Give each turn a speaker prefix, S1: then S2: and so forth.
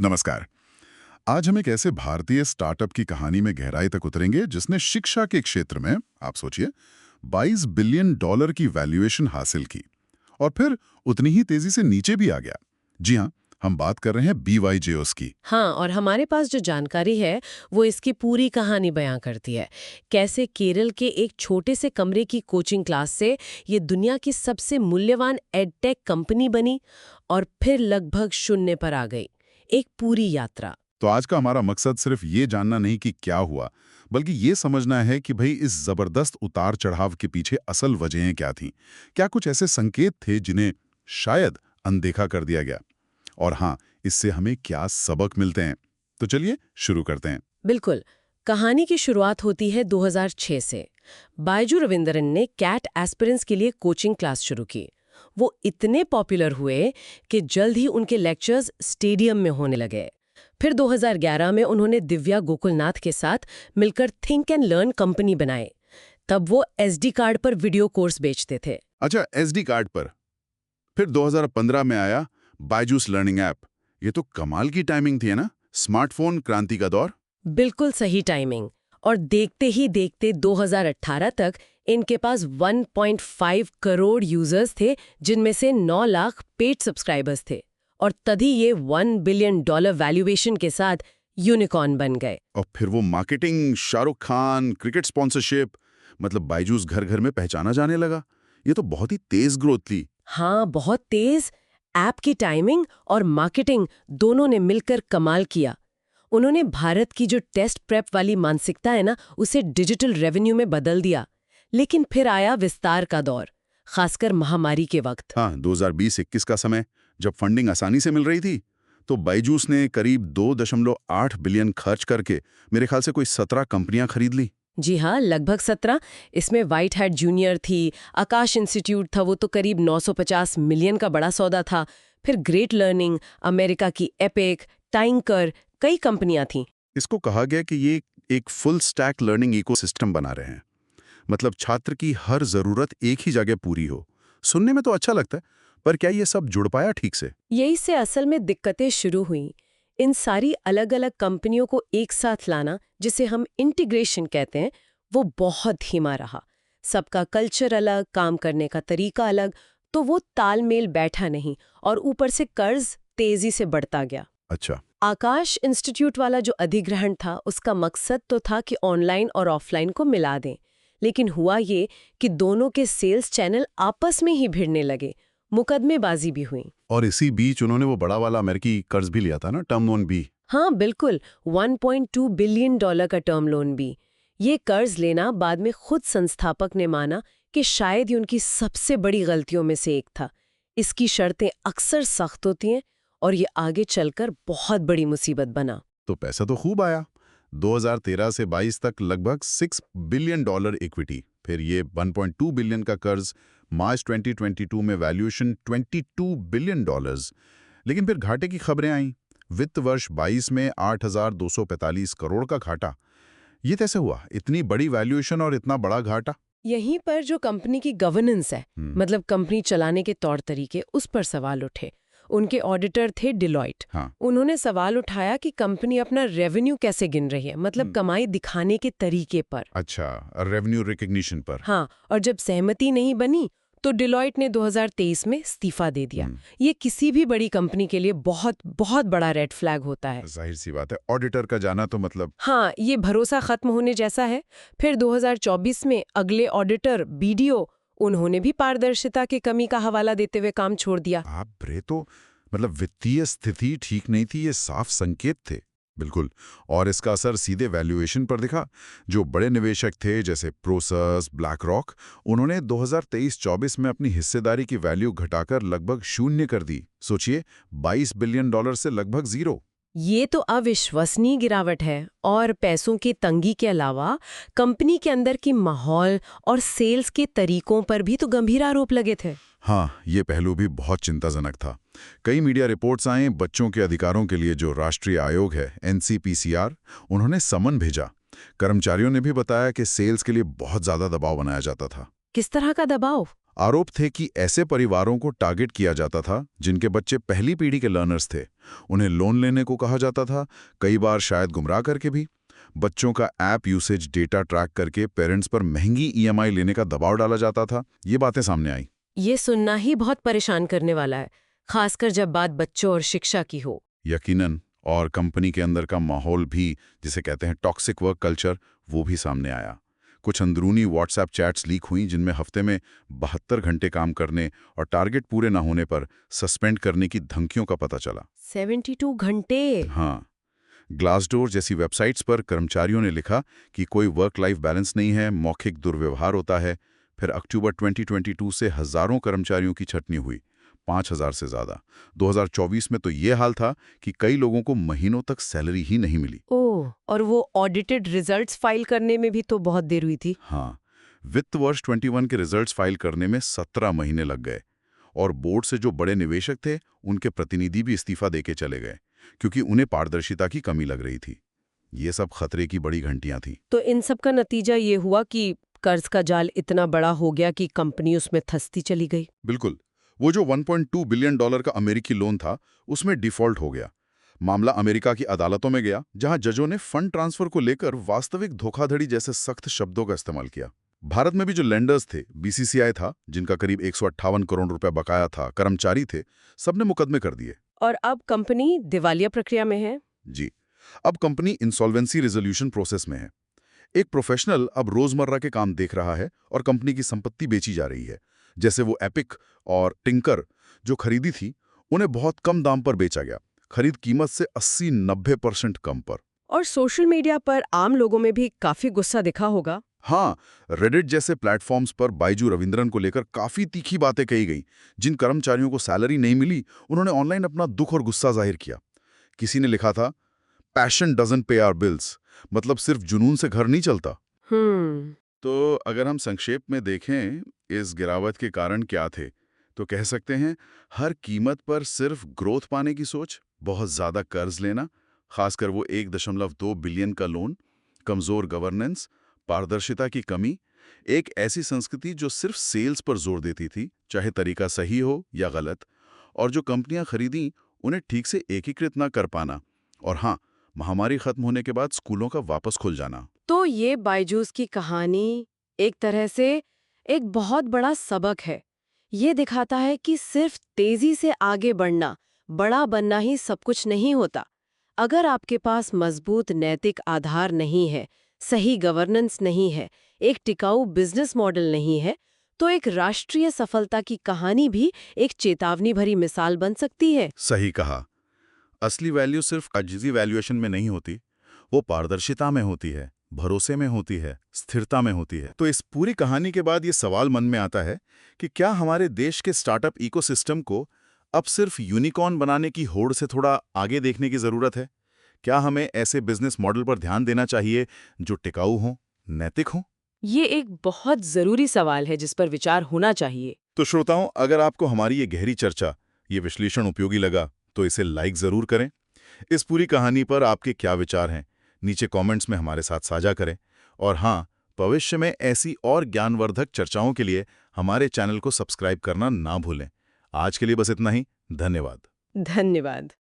S1: नमस्कार। आज हम एक ऐसे भारतीय स्टार्टअप की कहानी में गहराई तक उतरेंगे जिसने शिक्षा के क्षेत्र में, आप सोचिए, 22 बिलियन डॉलर की वैल्यूएशन हासिल की और फिर उतनी ही तेजी से नीचे भी आ गया। जी हाँ, हम बात कर रहे हैं BYJOS की।
S2: हाँ, और हमारे पास जो जानकारी है वो इसकी पूरी कहानी बयां करती है। कैसे केरल के एक छोटे से कमरे की कोचिंग क्लास से ये दुनिया की सबसे मूल्यवान एडटेक कंपनी बनी और फिर लगभग शून्य पर आ गई। एक पूरी यात्रा।
S1: तो आज का हमारा मकसद सिर्फ ये जानना नहीं कि क्या हुआ, बल्कि ये समझना है कि भाई इस जबरदस्त उतार चढ़ाव के पीछे असल वजहें क्या थीं। क्या कुछ ऐसे संकेत थे जिन्हें शायद अनदेखा कर दिया गया? और हाँ, इससे हमें क्या सबक मिलते हैं? तो चलिए शुरू करते हैं।
S2: बिल्कुल। कहानी की शुरुआत होती है 2006 से। बायजू रविंदरन ने कैट एस्पिरेंट्स के लिए कोचिंग क्लास शुरू की। वो इतने पॉपुलर हुए कि जल्द ही उनके लेक्चर्स स्टेडियम में होने लगे। फिर 2011 में उन्होंने दिव्या गोकुलनाथ के साथ मिलकर थिंक एंड लर्न कंपनी बनाए। तब वो एसडी कार्ड पर वीडियो कोर्स बेचते थे।
S1: अच्छा, SD कार्ड पर। फिर 2015 में आया बायजूस लर्निंग ऐप। ये तो कमाल की टाइमिंग थी, है ना? स्मार्टफोन क्रांति का दौर।
S2: बिल्कुल सही टाइमिंग। और देखते ही देखते 2018 तक इनके पास 1.5 करोड़ यूजर्स थे, जिनमें से 9 लाख पेड सब्सक्राइबर्स थे। और तभी ये $1 बिलियन वैल्यूएशन के साथ यूनिकॉर्न बन गए।
S1: और फिर वो marketing, Shahrukh Khan, cricket sponsorship, मतलब बायजूस घर घर में पहचाना जाने लगा। ये तो बहुत ही तेज ग्रोथ थी।
S2: हाँ, बहुत तेज। ऐप की टाइमिंग और मार्केटिंग दोनों ने मिलकर कमाल किया। उन्होंने भारत की जो टेस्ट प्रेप वाली मानसिकता है ना, उसे डिजिटल रेवेन्यू में बदल दिया। लेकिन फिर आया विस्तार का दौर, खासकर महामारी के वक्त।
S1: हाँ, 2020-21 का समय, जब फंडिंग आसानी से मिल रही थी, तो बायजूस ने करीब 2.8 बिलियन खर्च करके मेरे ख्याल से कोई 17 कंपनियां खरीद ली।
S2: जी हाँ, लगभग 17। इसमें व्हाइट हैट जूनियर थी, आकाश इंस्टीट्यूट था, वो तो करीब 950 मिलियन का बड़ा सौदा था। फिर ग्रेट लर्निंग, अमेरिका की एपिक, टाइंकर, कई कंपनियां थीं।
S1: इसको कहा गया कि ये एक फुल स्टैक लर्निंग इकोसिस्टम बना रहे हैं। मतलब छात्र की हर जरूरत एक ही जगह पूरी हो। सुनने में तो अच्छा लगता है, पर क्या ये सब जुड़ पाया ठीक से?
S2: यही से असल में दिक्कतें शुरू हुईं। इन सारी अलग-अलग कंपनियों को एक साथ लाना, जिसे हम इंटीग्रेशन कहते हैं, वो बहुत धीमा रहा। सबका कल्चर अलग, काम करने का तरीका अलग, तो वो तालमेल बैठा नहीं और ऊपर से कर्ज तेजी से बढ़ता गया।
S1: अच्छा।
S2: आकाश इंस्टीट्यूट वाला जो अधिग्रहण था, उसका मकसद तो था कि ऑनलाइन और ऑफलाइन को मिला दें। लेकिन हुआ ये कि दोनों के सेल्स चैनल आपस में ही भिड़ने लगे, मुकदमेबाजी भी हुई।
S1: और इसी बीच उन्होंने वो बड़ा वाला अमेरिकी कर्ज भी लिया था ना, टर्म लोन भी।
S2: हाँ बिल्कुल, $1.2 बिलियन का टर्म लोन भी। ये कर्ज लेना बाद में खुद संस्थापक ने माना कि शायद ये उनकी सबसे बड़ी गलतियों में से एक था। इसकी शर्तें अक्सर सख्त होती हैं और ये आगे चलकर बहुत बड़ी मुसीबत बना।
S1: तो पैसा तो खूब आया। 2013 से 22 तक लगभग $6 बिलियन इक्विटी, फिर ये 1.2 बिलियन का कर्ज, मार्च 2022 में वैल्यूएशन $22 बिलियन। लेकिन फिर घाटे की खबरें आईं। वित्त वर्ष 22 में 8,245 करोड़ का घाटा। ये कैसे हुआ? इतनी बड़ी वैल्यूएशन और इतना बड़ा घाटा?
S2: यहीं पर जो कंपनी की गवर्नेंस है, मतलब कंपनी चलाने के तौर तरीके, उस पर सवाल उठे। उनके ऑडिटर थे डिलॉयट।
S1: हाँ।
S2: उन्होंने सवाल उठाया कि कंपनी अपना रेवेन्यू कैसे गिन रही है, मतलब कमाई दिखाने के तरीके पर।
S1: अच्छा, रेवेन्यू रिकग्निशन पर।
S2: हाँ, और जब सहमति नहीं बनी तो डिलॉयट ने 2023 में इस्तीफा दे दिया। ये किसी भी बड़ी कंपनी के लिए बहुत बहुत बड़ा रेड फ्लैग होता है।
S1: जाहिर सी बात है, ऑडिटर का जाना तो मतलब।
S2: हाँ, ये भरोसा खत्म होने जैसा है। फिर 2024 में अगले ऑडिटर BDO, उन्होंने भी पारदर्शिता की कमी का हवाला देते हुए काम छोड़ दिया।
S1: आप रे, तो मतलब वित्तीय स्थिति ठीक नहीं थी, ये साफ संकेत थे। बिल्कुल। और इसका असर सीधे वैल्यूएशन पर दिखा। जो बड़े निवेशक थे जैसे प्रोसस, ब्लैक रॉक, उन्होंने 2023-24 में अपनी हिस्सेदारी की वैल्यू घटाकर लगभग शून्य कर दी। सोचिए, $22 बिलियन से लगभग जीरो।
S2: ये तो अविश्वसनीय गिरावट है। और पैसों की तंगी के अलावा कंपनी के अंदर की माहौल और सेल्स के तरीकों पर भी तो गंभीर आरोप लगे थे।
S1: हाँ, ये पहलू भी बहुत चिंताजनक था। कई मीडिया रिपोर्ट्स आए, बच्चों के अधिकारों के लिए जो राष्ट्रीय आयोग है NCPCR, उन्होंने समन भेजा। कर्मचारियों ने भी बताया कि सेल्स के लिए बहुत ज्यादा दबाव बनाया जाता था।
S2: किस तरह का दबाव?
S1: आरोप थे कि ऐसे परिवारों को टारगेट किया जाता था जिनके बच्चे पहली पीढ़ी के लर्नर्स थे। उन्हें लोन लेने को कहा जाता था, कई बार शायद गुमराह करके भी। बच्चों का ऐप यूसेज डेटा ट्रैक करके पेरेंट्स पर महंगी ईएमआई लेने का दबाव डाला जाता था। ये बातें सामने आई।
S2: ये सुनना ही बहुत परेशान करने वाला है, खासकर जब बात बच्चों और शिक्षा की हो।
S1: यकीनन। और कंपनी के अंदर का माहौल भी, जिसे कहते हैं टॉक्सिक वर्क कल्चर, वो भी सामने आया। कुछ अंदरूनी व्हाट्सएप चैट्स लीक हुई जिनमें हफ्ते में 72 घंटे काम करने और टारगेट पूरे ना होने पर सस्पेंड करने की धमकियों का पता चला।
S2: 72 घंटे?
S1: हाँ। ग्लासडोर जैसी वेबसाइट्स पर कर्मचारियों ने लिखा कि कोई वर्क लाइफ बैलेंस नहीं है, मौखिक दुर्व्यवहार होता है। फिर अक्टूबर 2022 से हजारों कर्मचारियों की छटनी हुई, 5000 से ज्यादा। 2024 में तो ये हाल था कि कई लोगों को महीनों तक सैलरी ही नहीं मिली।
S2: ओह, और वो ऑडिटेड रिजल्ट्स फाइल करने में भी तो बहुत देर हुई थी।
S1: हाँ, वित्त वर्ष 21 के रिजल्ट्स फाइल करने में 17 महीने लग गए। और बोर्ड से जो बड़े निवेशक थे, उनके प्रतिनिधि भी इस्तीफा देके चले गए क्योंकि उन्हें पारदर्शिता की कमी लग रही थी। ये सब खतरे की बड़ी घंटियां थीं।
S2: तो इन सब का नतीजा ये हुआ कि कर्ज का जाल इतना बड़ा हो गया कि कंपनी उसमें धंसती चली गई।
S1: बिल्कुल। वो जो $1.2 बिलियन का अमेरिकी लोन था, उसमें डिफॉल्ट हो गया। मामला अमेरिका की अदालतों में गया, जहां जजों ने फंड ट्रांसफर को लेकर वास्तविक धोखाधड़ी जैसे सख्त शब्दों का इस्तेमाल किया। भारत में भी जो लेंडर्स थे, बीसीसीआई था, जिनका करीब 158 करोड़ रुपए बकाया था, कर्मचारी थे, सबने मुकदमे कर दिए।
S2: और अब कंपनी दिवालिया प्रक्रिया में है।
S1: जी। अब कंपनी इंसॉल्वेंसी रेजोल्यूशन प्रोसेस में है। एक प्रोफेशनल अब रोजमर्रा के काम देख रहा है और कंपनी की संपत्ति बेची जा रही है। जैसे वो एपिक और टिंकर जो खरीदी थी, उन्हें बहुत कम दाम पर बेचा गया, खरीद कीमत से 80-90% कम पर।
S2: और सोशल मीडिया पर आम लोगों में भी काफी गुस्सा दिखा होगा।
S1: हाँ, रेडिट जैसे प्लेटफॉर्म्स पर बाइजू रविंद्रन को लेकर काफी तीखी बातें कही गई। जिन कर्मचारियों को सैलरी नहीं मिली, उन्होंने ऑनलाइन अपना दुख और गुस्सा जाहिर किया। किसी ने लिखा था, पैशन डजंट पे आवर बिल्स, मतलब सिर्फ जुनून से घर नहीं चलता। तो अगर हम संक्षेप में देखें इस गिरावट के कारण क्या थे, तो कह सकते हैं हर कीमत पर सिर्फ ग्रोथ पाने की सोच, बहुत ज्यादा कर्ज लेना, खासकर वो 1.2 बिलियन का लोन, कमजोर गवर्नेंस, पारदर्शिता की कमी, एक ऐसी संस्कृति जो सिर्फ सेल्स पर जोर देती थी, चाहे तरीका सही हो या गलत, और जो कंपनियां खरीदी उन्हें ठीक से एकीकृत ना कर पाना, और हाँ, महामारी खत्म होने के बाद स्कूलों का वापस खुल जाना।
S2: तो ये बायजूस की कहानी एक तरह से एक बहुत बड़ा सबक है। ये दिखाता है कि सिर्फ तेजी से आगे बढ़ना, बड़ा बनना ही सब कुछ नहीं होता। अगर आपके पास मजबूत नैतिक आधार नहीं है, सही गवर्नेंस नहीं है, एक टिकाऊ बिजनेस मॉडल नहीं है, तो एक राष्ट्रीय सफलता की कहानी भी एक चेतावनी भरी मिसाल बन सकती है।
S1: सही कहा। असली वैल्यू सिर्फ अजीजी वैल्यूएशन में नहीं होती, वो पारदर्शिता में होती है, भरोसे में होती है, स्थिरता में होती है। तो इस पूरी कहानी के बाद ये सवाल मन में आता है कि क्या हमारे देश के स्टार्टअप इकोसिस्टम को अब सिर्फ यूनिकॉर्न बनाने की होड़ से थोड़ा आगे देखने की जरूरत है? क्या हमें ऐसे बिजनेस मॉडल पर ध्यान देना चाहिए जो टिकाऊ हों, नैतिक हों?
S2: ये एक बहुत जरूरी सवाल है जिस पर विचार होना चाहिए।
S1: तो श्रोताओं, अगर आपको हमारी ये गहरी चर्चा, ये विश्लेषण उपयोगी लगा, तो इसे लाइक जरूर करें। इस पूरी कहानी पर आपके क्या विचार हैं, नीचे कमेंट्स में हमारे साथ साझा करें। और हाँ, भविष्य में ऐसी और ज्ञानवर्धक चर्चाओं के लिए हमारे चैनल को सब्सक्राइब करना ना भूलें। आज के लिए बस इतना ही। धन्यवाद।
S2: धन्यवाद।